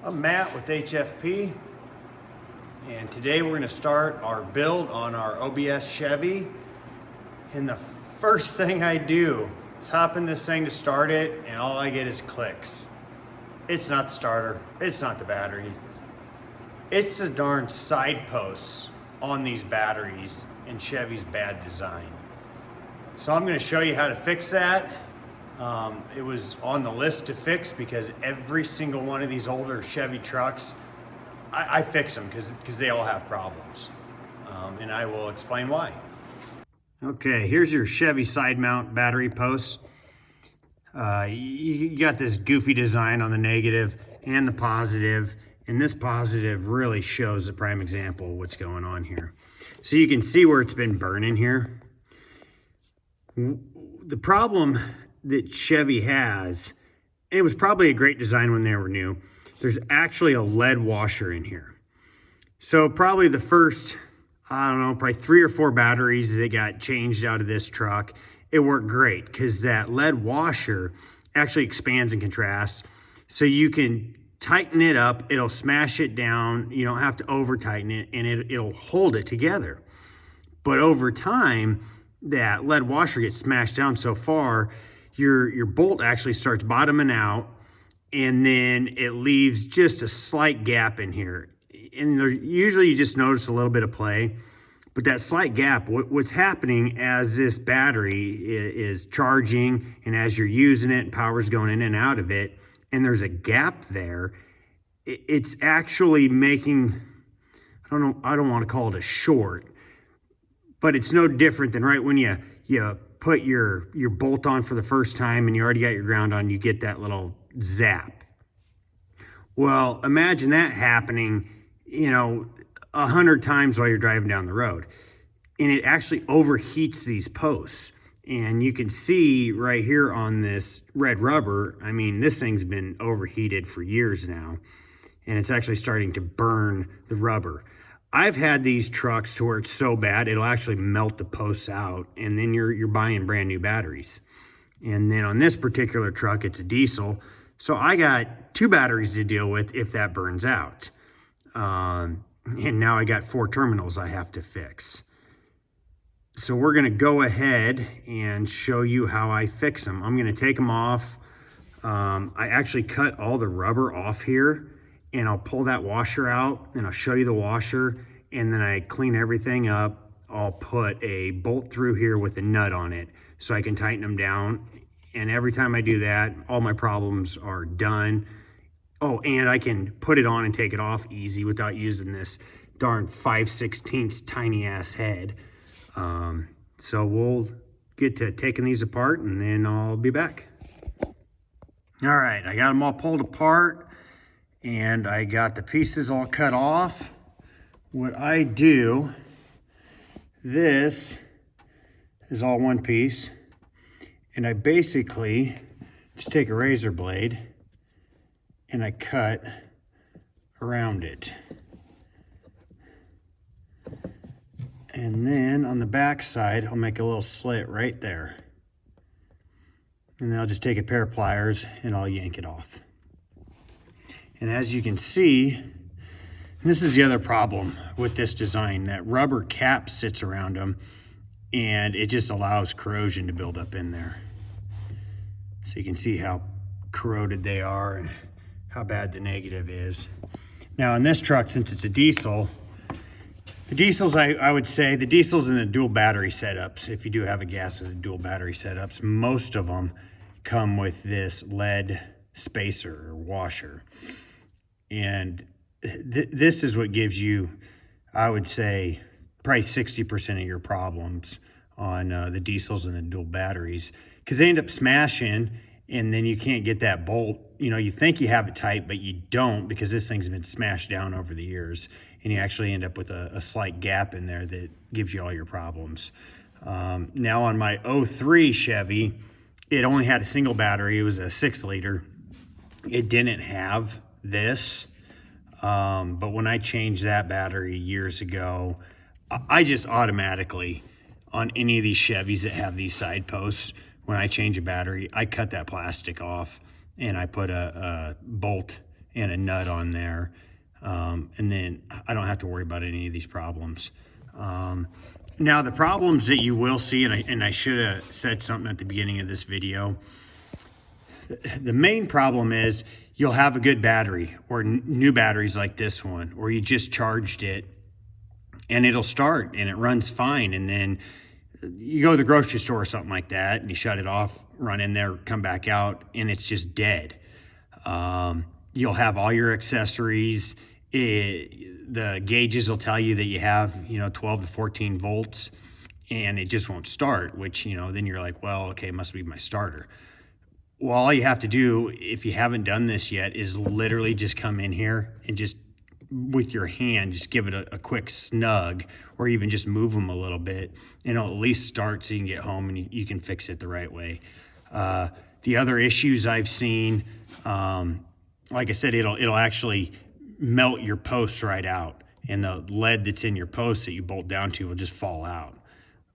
I'm Matt with HFP, and today we're going to start our build on our OBS Chevy. And the first thing I do is hop in this thing to start it, and all I get is clicks. It's not the starter, it's not the battery, it's the darn side posts on these batteries in Chevy's bad design. So I'm going to show you how to fix that. It was on the list to fix because every single one of these older Chevy trucks, I fix them because they all have problems. And I will explain why. Okay, here's your Chevy side mount battery posts. You got this goofy design on the negative and the positive, and this positive really shows a prime example of what's going on here. So you can see where it's been burning here. The problem that Chevy has, and it was probably a great design when they were new, there's actually a lead washer in here. So probably the first, I don't know, probably 3 or 4 batteries that got changed out of this truck, it worked great because that lead washer actually expands and contrasts. So you can tighten it up, it'll smash it down, you don't have to over tighten it, and it'll hold it together. But over time, that lead washer gets smashed down so far, your bolt actually starts bottoming out, and then it leaves just a slight gap in here. And usually you just notice a little bit of play, but that slight gap, what's happening as this battery is charging and as you're using it and power's going in and out of it, and there's a gap there, it's actually making, I don't want to call it a short, but it's no different than right when you put your bolt on for the first time and you already got your ground on, you get that little zap. Well, imagine that happening, 100 times while you're driving down the road. And it actually overheats these posts. And you can see right here on this red rubber, I mean, this thing's been overheated for years now, and it's actually starting to burn the rubber. I've had these trucks to where it's so bad, it'll actually melt the posts out, and then you're buying brand new batteries. And then on this particular truck, it's a diesel. So I got 2 batteries to deal with if that burns out. And now I got 4 terminals I have to fix. So we're gonna go ahead and show you how I fix them. I'm gonna take them off. I actually cut all the rubber off here, and I'll pull that washer out and I'll show you the washer, and then I clean everything up. I'll put a bolt through here with a nut on it so I can tighten them down. And every time I do that, all my problems are done. Oh, and I can put it on and take it off easy without using this darn 5/16 tiny ass head. So we'll get to taking these apart and then I'll be back. All right, I got them all pulled apart and I got the pieces all cut off. What I do, this is all one piece, and I basically just take a razor blade and I cut around it. And then on the back side, I'll make a little slit right there. And then I'll just take a pair of pliers and I'll yank it off. And as you can see, this is the other problem with this design, that rubber cap sits around them and it just allows corrosion to build up in there. So you can see how corroded they are and how bad the negative is. Now in this truck, since it's a diesel, the diesels, I would say, the diesels and the dual battery setups, if you do have a gas with a dual battery setups, most of them come with this lead spacer or washer. And this is what gives you, I would say, probably 60% of your problems on the diesels and the dual batteries, because they end up smashing and then you can't get that bolt. You think you have it tight, but you don't, because this thing's been smashed down over the years, and you actually end up with a slight gap in there that gives you all your problems. Now on my 03 Chevy, it only had a single battery. It was a 6-liter. It didn't have this, but when I changed that battery years ago, I just automatically, on any of these Chevys that have these side posts, when I change a battery, I cut that plastic off and I put a bolt and a nut on there. And then I don't have to worry about any of these problems. Now the problems that you will see, and I should have said something at the beginning of this video, the main problem is you'll have a good battery or new batteries like this one, or you just charged it and it'll start and it runs fine. And then you go to the grocery store or something like that and you shut it off, run in there, come back out, and it's just dead. You'll have all your accessories. The gauges will tell you that you have, 12 to 14 volts, and it just won't start, which, then you're like, well, okay, it must be my starter. Well, all you have to do, if you haven't done this yet, is literally just come in here and just with your hand, just give it a quick snug, or even just move them a little bit, and it'll at least start so you can get home and you can fix it the right way. The other issues I've seen, like I said, it'll actually melt your posts right out, and the lead that's in your post that you bolt down to will just fall out.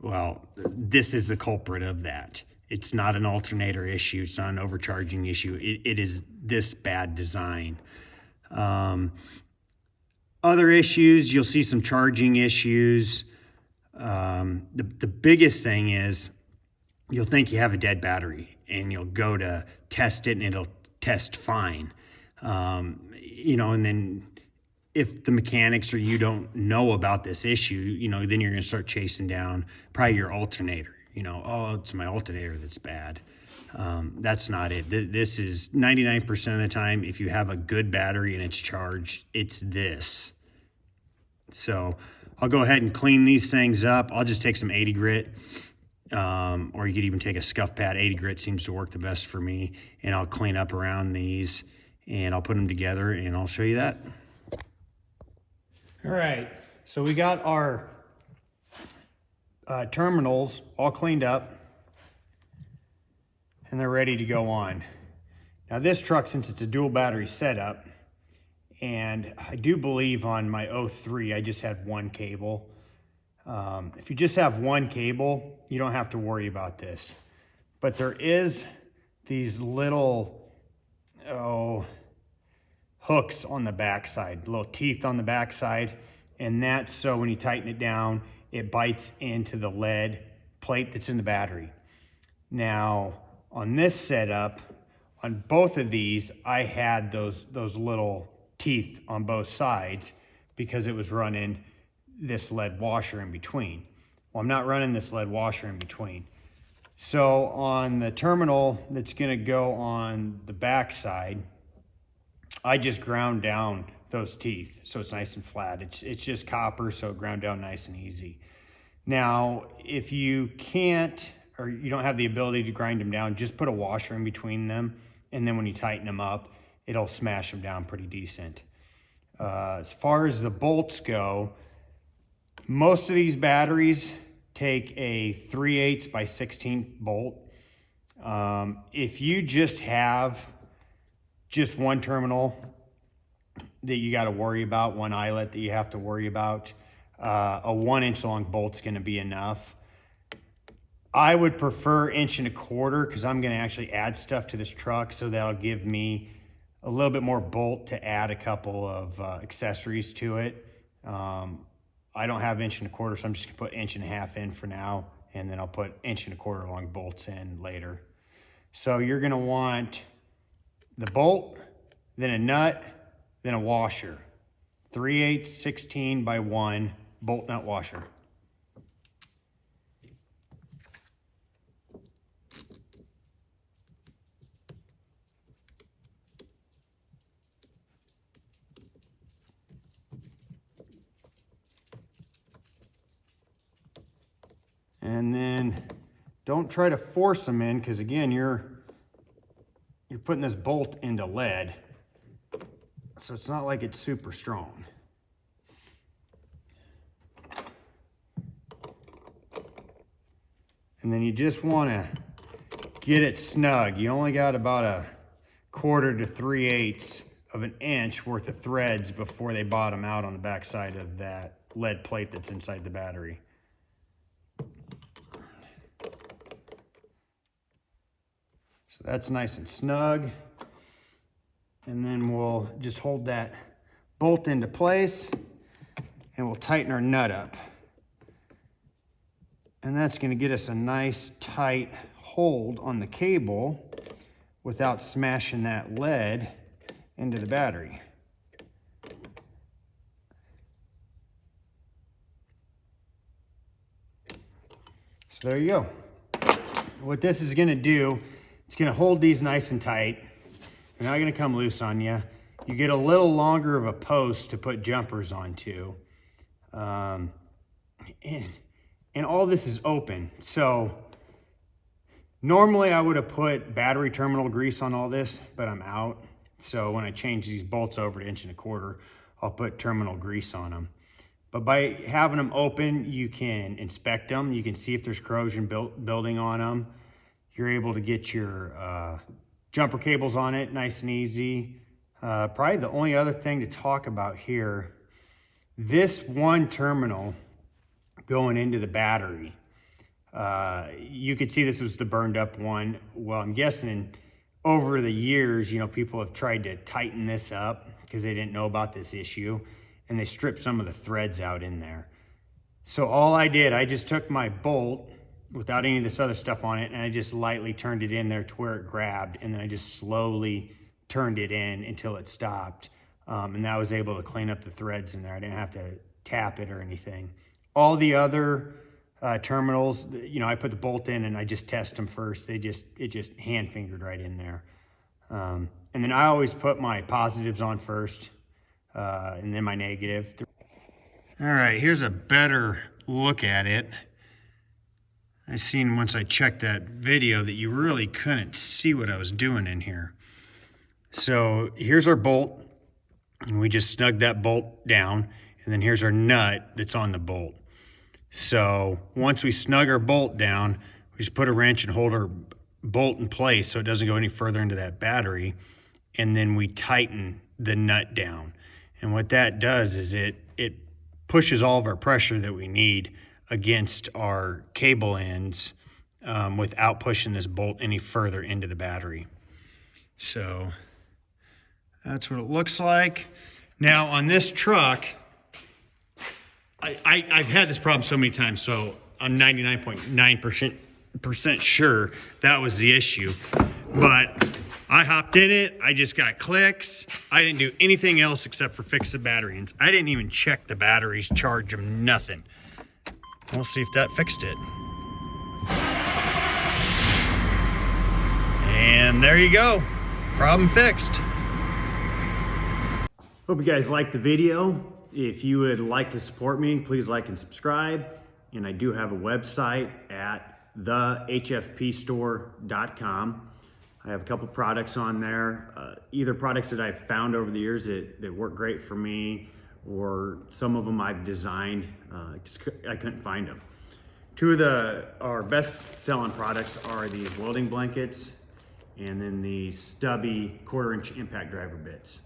Well, this is the culprit of that. It's not an alternator issue. It's not an overcharging issue. It is this bad design. Other issues, you'll see some charging issues. The biggest thing is you'll think you have a dead battery, and you'll go to test it and it'll test fine. And then if the mechanics or you don't know about this issue, then you're going to start chasing down probably your alternator. Oh, it's my alternator that's bad. That's not it. This is 99% of the time, if you have a good battery and it's charged, it's this. So I'll go ahead and clean these things up. I'll just take some 80 grit, or you could even take a scuff pad. 80 grit seems to work the best for me, and I'll clean up around these, and I'll put them together, and I'll show you that. All right, so we got our terminals all cleaned up, and they're ready to go on. Now this truck, since it's a dual battery setup, and I do believe on my 03 I just had one cable. If you just have one cable, you don't have to worry about this. But there is these little hooks on the backside, little teeth on the backside, and that's so when you tighten it down, it bites into the lead plate that's in the battery. Now, on this setup, on both of these, I had those little teeth on both sides because it was running this lead washer in between. Well, I'm not running this lead washer in between. So on the terminal that's gonna go on the back side, I just ground down those teeth so it's nice and flat. It's just copper, so it ground down nice and easy. Now, if you can't, or you don't have the ability to grind them down, just put a washer in between them, and then when you tighten them up, it'll smash them down pretty decent. As far as the bolts go, most of these batteries take a 3/8 by 16 bolt. If you just have just one terminal that you got to worry about, one eyelet that you have to worry about, a 1-inch long bolt's going to be enough. I would prefer 1.25 inches because I'm going to actually add stuff to this truck, so that'll give me a little bit more bolt to add a couple of accessories to it. I don't have 1.25 inches, so I'm just gonna put 1.5 inches in for now, and then I'll put 1.25 inch long bolts in later. So you're gonna want the bolt, then a nut, then a washer. 3/8 16 by 1 bolt nut washer. And then don't try to force them in, because again, you're putting this bolt into lead, so it's not like it's super strong. And then you just want to get it snug. You only got about 1/4 to 3/8 of an inch worth of threads before they bottom out on the back side of that lead plate that's inside the battery. So that's nice and snug. And then we'll just hold that bolt into place and we'll tighten our nut up. And that's going to get us a nice tight hold on the cable without smashing that lead into the battery. So there you go. What this is going to do, it's going to hold these nice and tight. They're not going to come loose on you. You get a little longer of a post to put jumpers onto. And all this is open. So normally I would have put battery terminal grease on all this, but I'm out. So when I change these bolts over to 1 1/4 inch, I'll put terminal grease on them. But by having them open, you can inspect them. You can see if there's corrosion building on them. You're able to get your jumper cables on it nice and easy. Probably the only other thing to talk about here, this one terminal going into the battery, you could see this was the burned up one. Well, I'm guessing over the years, you know, people have tried to tighten this up because they didn't know about this issue, and they stripped some of the threads out in there. So all I did, I just took my bolt without any of this other stuff on it, and I just lightly turned it in there to where it grabbed, and then I just slowly turned it in until it stopped. And that was able to clean up the threads in there. I didn't have to tap it or anything. All the other terminals, you know, I put the bolt in and I just test them first. It just hand fingered right in there. And then I always put my positives on first, and then my negative. All right, here's a better look at it. I seen once I checked that video that you really couldn't see what I was doing in here. So here's our bolt, and we just snugged that bolt down, and then here's our nut that's on the bolt. So once we snug our bolt down, we just put a wrench and hold our bolt in place so it doesn't go any further into that battery, and then we tighten the nut down. And what that does is it pushes all of our pressure that we need against our cable ends without pushing this bolt any further into the battery. So that's what it looks like. Now on this truck, I've had this problem so many times, so I'm 99.9% sure that was the issue. But I hopped in it, I just got clicks. I didn't do anything else except for fix the battery. And I didn't even check the batteries, charge them, nothing. We'll see if that fixed it. And there you go, problem fixed. Hope you guys liked the video. If you would like to support me, please like and subscribe. And I do have a website at thehfpstore.com. I have a couple products on there, either products that I've found over the years that work great for me, or some of them I've designed. I couldn't find them. Two of our best selling products are these welding blankets and then the stubby 1/4 inch impact driver bits.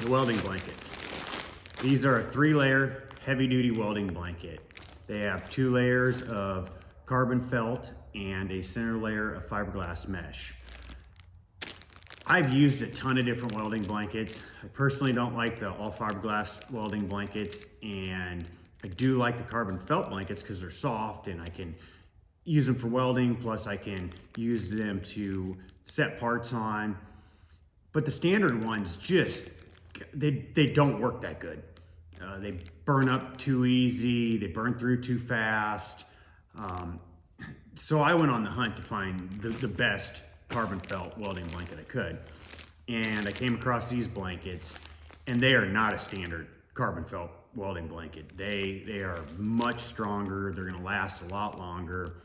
The welding blankets. These are a 3-layer heavy duty welding blanket. They have 2 layers of carbon felt and a center layer of fiberglass mesh. I've used a ton of different welding blankets. I personally don't like the all fiberglass welding blankets, and I do like the carbon felt blankets because they're soft and I can use them for welding, plus I can use them to set parts on. But the standard ones just, they don't work that good. They burn up too easy, they burn through too fast. So I went on the hunt to find the best carbon felt welding blanket I could. And I came across these blankets, and they are not a standard carbon felt welding blanket. They are much stronger, they're gonna last a lot longer.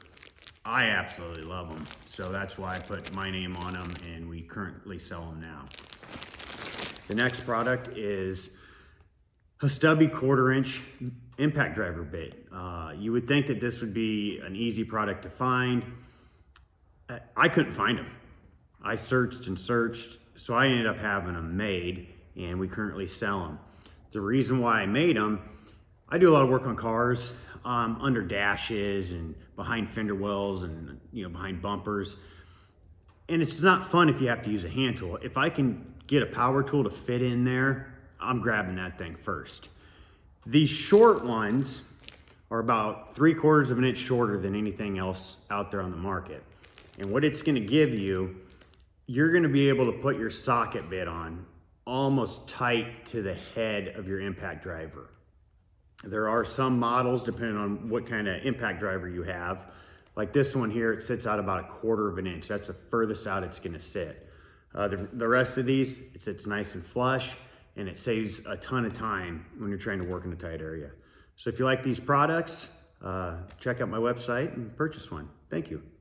I absolutely love them. So that's why I put my name on them, and we currently sell them now. The next product is a stubby 1/4 inch impact driver bit. You would think that this would be an easy product to find. I couldn't find them. I searched and searched, so I ended up having them made, and we currently sell them. The reason why I made them, I do a lot of work on cars, under dashes and behind fender wells and behind bumpers. And it's not fun if you have to use a hand tool. If I can get a power tool to fit in there, I'm grabbing that thing first. These short ones are about 3/4 of an inch shorter than anything else out there on the market. And what it's gonna give you, you're gonna be able to put your socket bit on almost tight to the head of your impact driver. There are some models, depending on what kind of impact driver you have. Like this one here, it sits out about 1/4 of an inch. That's the furthest out it's gonna sit. The rest of these, it sits nice and flush, and it saves a ton of time when you're trying to work in a tight area. So if you like these products, check out my website and purchase one. Thank you.